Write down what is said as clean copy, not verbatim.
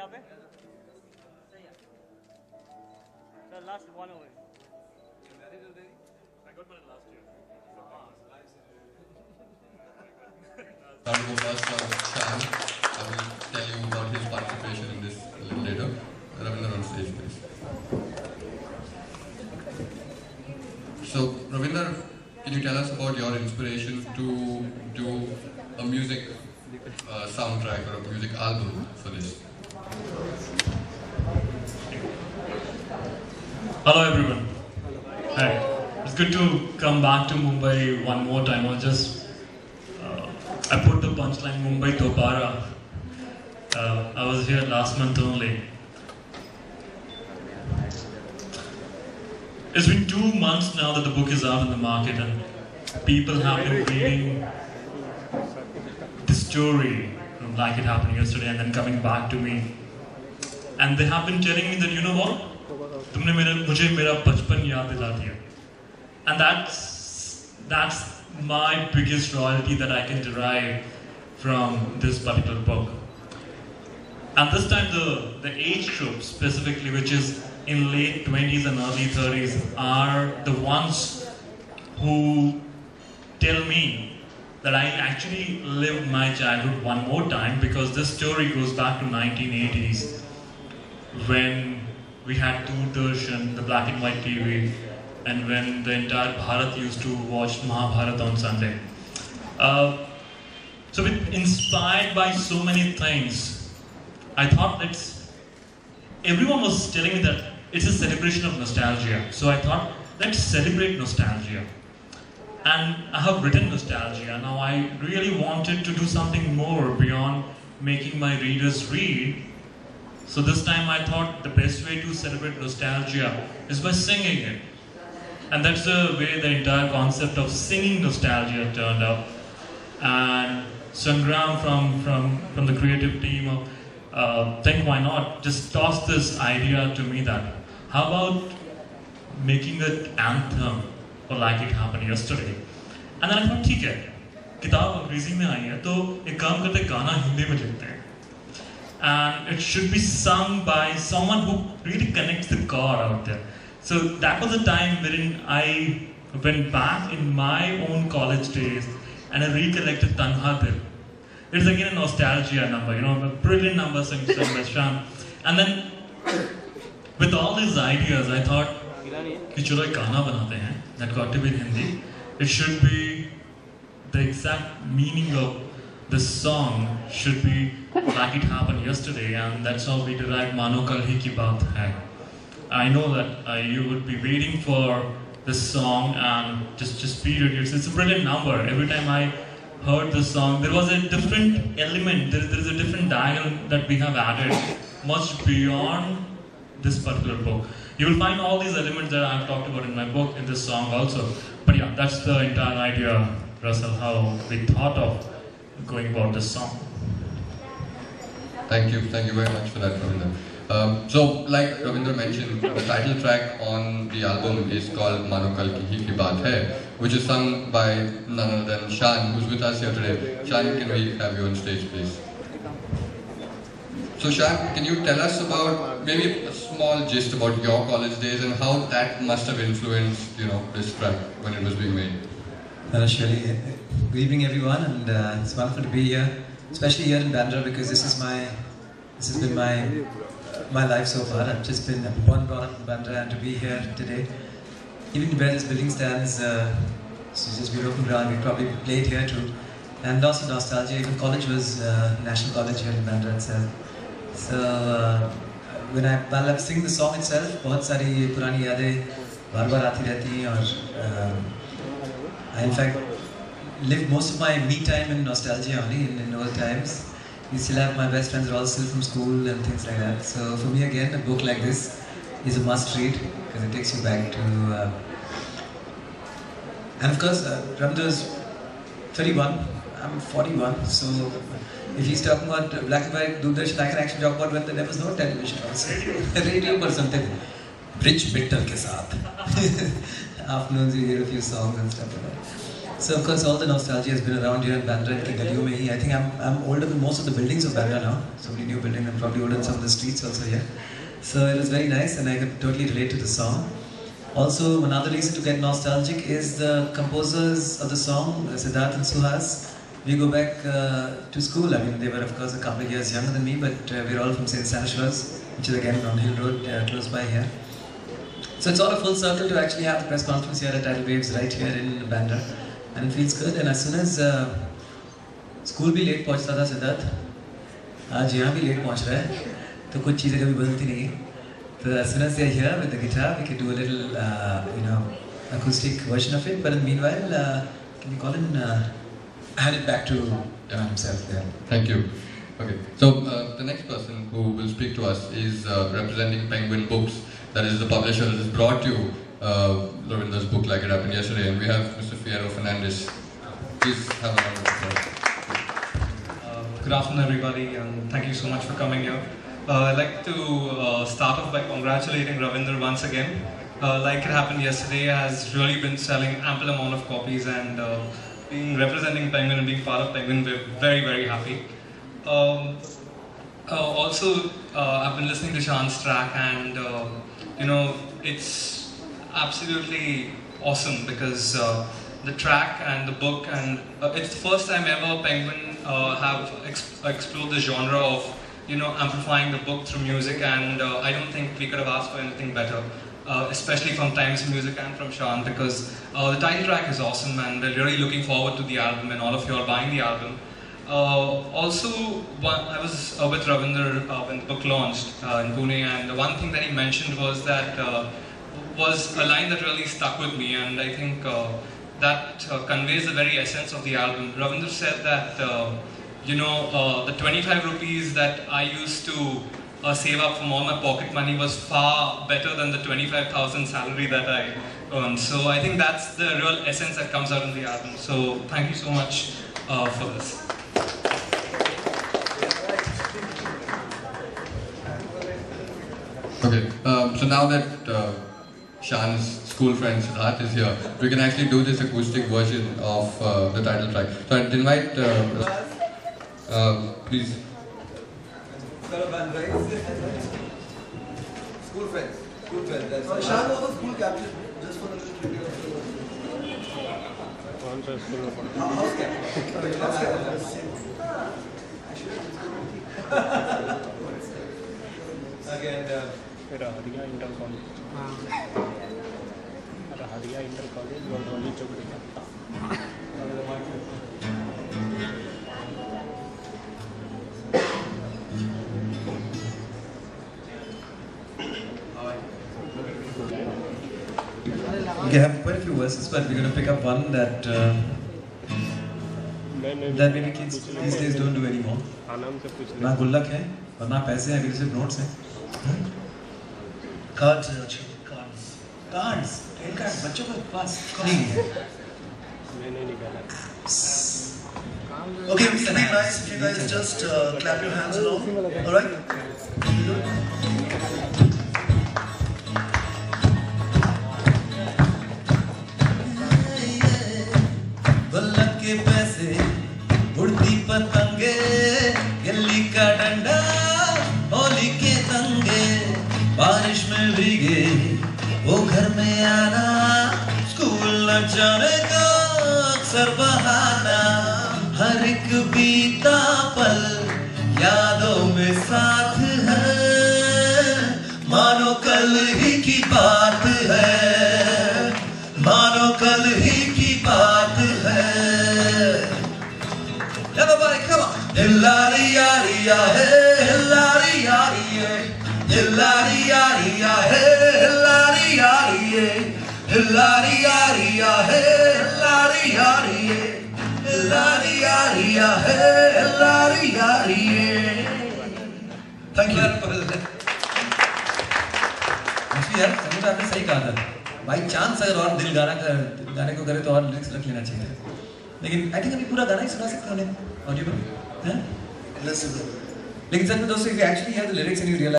यहाँ पे? Sir, last one over. I got mine last year. Round of applause for Shan. I will tell you about his participation in this a little later. Ravinder on stage, please. So, Ravinder, can you tell us about your inspiration to do a music soundtrack or a music album for this? Hello everyone. Hi. It's good to come back to Mumbai one more time. I put the punchline Mumbai Dobara. I was here last month only. It's been 2 months now that the book is out in the market and people have been reading the story like it happened yesterday and then coming back to me. And they have been telling me that, you know what? तुमने मुझे मेरा बचपन याद दिला दिया. And that's my biggest royalty that I can derive from this particular book. And this time the age group specifically, which is in late 20s and early 30s, are the ones who tell me that I actually lived my childhood one more time, because this story goes back to 1980s when we had Doordarshan, the black and white TV, and when the entire Bharat used to watch Mahabharata on Sunday. So inspired by so many things, I thought everyone was telling me that it's a celebration of nostalgia. So I thought, let's celebrate nostalgia. And I have written nostalgia. Now I really wanted to do something more beyond making my readers read. So this time I thought the best way to celebrate nostalgia is by singing it. And that's the way the entire concept of singing nostalgia turned out. And Sangram from the creative team of Think Why Not just tossed this idea to me that how about making an anthem or Like It Happened Yesterday. And then I thought, ठीक है, किताब अंग्रेजी में आई है तो एक काम करते हैं, गाना हिंदी में लिखते हैं. And it should be sung by someone who really connects the chord out there. So that was the time wherein I went back in my own college days and I recollected Tanha Dil. It's again a nostalgia number, a brilliant number sung by Shan. And then with all these ideas, I thought, कि चलो एक गाना बनाते हैं that got to be in Hindi. It should be the exact meaning of the song should be Like It Happened Yesterday, and that's how we derived Mano Kal Hi Ki Baat Hai. I know that you would be waiting for this song, and just period. It's a brilliant number. Every time I heard the song, there was a different element. There is a different dial that we have added, much beyond this particular book. You will find all these elements that I have talked about in my book in this song also. But yeah, that's the entire idea, Russell, how we thought of going about this song. Thank you very much for that, Ravinder. So, like Ravinder mentioned, the title track on the album is called Mano Kal Hi Ki Baat Hai, which is sung by none other than Shan, who's with us here today. Shan, can we have you on stage, please? So, Shan, can you tell us about maybe a small gist about your college days and how that must have influenced, this track when it was being made? Surely. Good evening, everyone, and it's wonderful to be here, especially here in Bandra, because this has been my life so far. I've just been born brought up in Bandra, and to be here today, even where this building stands, it's just been open ground. We probably played here too, and also nostalgia. Even college was National College here in Bandra itself. So when I sing the song itself, बहुत सारी पुरानी यादें बार-बार आती रहती हैं, और I in fact lived most of my me time in nostalgia only in old times. You still have my best friends are all still from school and things like that. So for me again, a book like this is a must read because it takes you back to. And of course, Ramdas 31. I'm 41, so if he's talking about black and white Doordarshan, I can actually talk about when there was no television also. Radio or something. Bridge Bitter ke saath. Afternoons you hear a few songs and stuff like that. So of course all the nostalgia has been around here in Bandra and Galiyon mein hi. I think I'm older than most of the buildings of Bandra now. So many new buildings. I'm probably older than some of the streets also here. So it was very nice and I could totally relate to the song. Also another reason to get nostalgic is the composers of the song, Siddharth and Suhas. We go back to school. I mean, they were of course a couple of years younger than me, but we're all from St. Stanislaus, which is again on Hill Road, close by here. So it's all a full circle to actually have the press conference here at Tidal Waves right here in Bandra, and it feels good. And as soon as school भी late पहुंचता था सिद्धार्थ, आज यहाँ भी late पहुंच रहा है, तो कुछ चीजें कभी बदलती नहीं. So as soon as they're here with the guitar, we could do a little, acoustic version of it. But in the meanwhile, can you call in? Hand it back to himself there. Thank you. Okay, so the next person who will speak to us is representing Penguin Books. That is the publisher that has brought you Ravinder's book Like It Happened Yesterday. And we have Mr. Fierro Fernandez. Please have a round of applause. Good afternoon, everybody, and thank you so much for coming here. I'd like to start off by congratulating Ravinder once again. Like It Happened Yesterday has really been selling ample amount of copies, and representing Penguin and being part of Penguin, we're very, very happy. Also, I've been listening to Shan's track, and it's absolutely awesome because the track and the book, and it's the first time ever Penguin have explored the genre of amplifying the book through music, and I don't think we could have asked for anything better. Especially from Times Music and from Shan, because the title track is awesome and we're really looking forward to the album and all of you are buying the album. Also, I was with Ravinder when the book launched in Pune, and the one thing that he mentioned was that was a line that really stuck with me, and I think that conveys the very essence of the album. Ravinder said that the 25 rupees that I used to save up from all my pocket money was far better than the 25,000 salary that I earned. So I think that's the real essence that comes out in the album. So thank you so much for this. Okay, so now that Shan's school friend Siddharth is here, we can actually do this acoustic version of the title track. So I'd invite, please. School friends. That's right. Shan was a school captain, just for the little trivia. House captain. House captain. Again, Radhiya Inter College. Radhiya Inter College was only Chokri. We have quite a few verses, but we're going to pick up one that maybe kids these days don't do anymore. ना गुल्लक है और ना पैसे हैं, अभी सिर्फ notes हैं. Cards बच्चों के पास नहीं है. Okay, it would be nice if you guys just clap your hands along. Alright? गुल्लक के पैसे, उड़ती पतंगे, गिल्ली का डंडा, होली के तंगे, बारिश में भीगे, वो घर में आना, स्कूल न जाने का अक्सर बहाना, हर एक बीता पल यादों में साथ है, मानो कल ही की बात है, मानो कल ही की बात है. Everybody, come on. Hillari-ya-ri-ya, hey, hillari-ya-ri-ya, hillari-ya-ri-ya, hey, hillari-ya-ri-ya, hillari-ya-ri-ya, hey, hillari-ya-ri-ya, hillari-ya-ri-ya, hey, hillari-ya-ri-ya. Thank you. Actually यार, संगीत आपने सही कहा था. By chance अगर और दिल गाने को करे तो और लिरिक्स रख लेना चाहिए. लेकिन I think अभी पूरा गाना ही सुना सकते हो उन्हें. Audible? हैं? Listen. लेकिन सच में दोस्तों, if you actually hear the lyrics and you realize